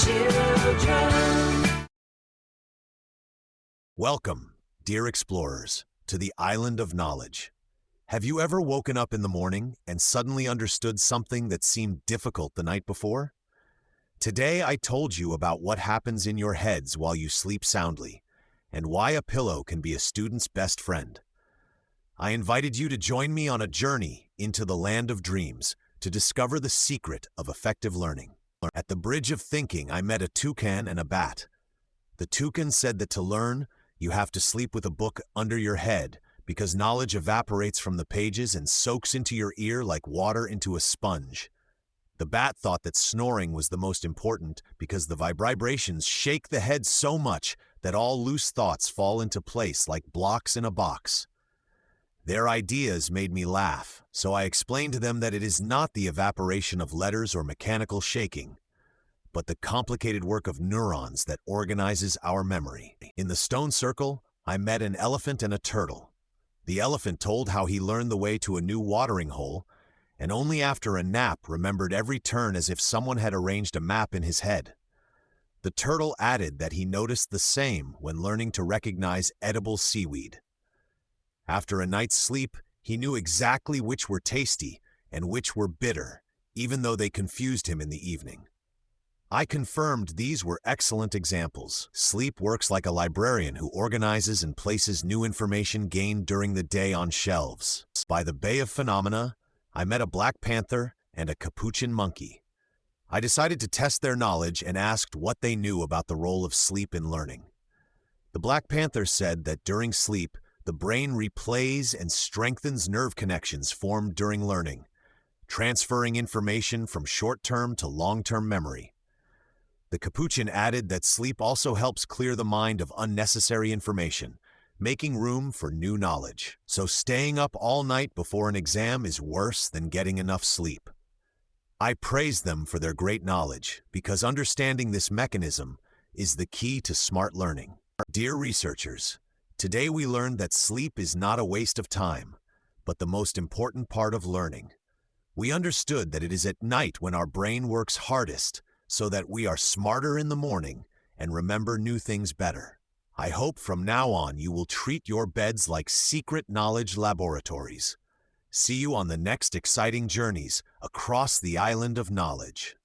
children. Welcome, dear explorers, to the Island of Knowledge. Have you ever woken up in the morning and suddenly understood something that seemed difficult the night before? Today I told you about what happens in your heads while you sleep soundly, and why a pillow can be a student's best friend. I invited you to join me on a journey into the land of dreams to discover the secret of effective learning. At the bridge of thinking, I met a toucan and a bat. The toucan said that to learn, you have to sleep with a book under your head because knowledge evaporates from the pages and soaks into your ear like water into a sponge. The bat thought that snoring was the most important because the vibrations shake the head so much that all loose thoughts fall into place like blocks in a box. Their ideas made me laugh, so I explained to them that it is not the evaporation of letters or mechanical shaking, but the complicated work of neurons that organizes our memory. In the stone circle, I met an elephant and a turtle. The elephant told how he learned the way to a new watering hole, and only after a nap remembered every turn as if someone had arranged a map in his head. The turtle added that he noticed the same when learning to recognize edible seaweed. After a night's sleep, he knew exactly which were tasty and which were bitter, even though they confused him in the evening. I confirmed these were excellent examples. Sleep works like a librarian who organizes and places new information gained during the day on shelves. By the Bay of Phenomena, I met a black panther and a capuchin monkey. I decided to test their knowledge and asked what they knew about the role of sleep in learning. The black panther said that during sleep, the brain replays and strengthens nerve connections formed during learning, transferring information from short-term to long-term memory. The capuchin added that sleep also helps clear the mind of unnecessary information, making room for new knowledge. So staying up all night before an exam is worse than getting enough sleep. I praise them for their great knowledge because understanding this mechanism is the key to smart learning. Dear researchers, today we learned that sleep is not a waste of time, but the most important part of learning. We understood that it is at night when our brain works hardest, so that we are smarter in the morning and remember new things better. I hope from now on you will treat your beds like secret knowledge laboratories. See you on the next exciting journeys across the Island of Knowledge.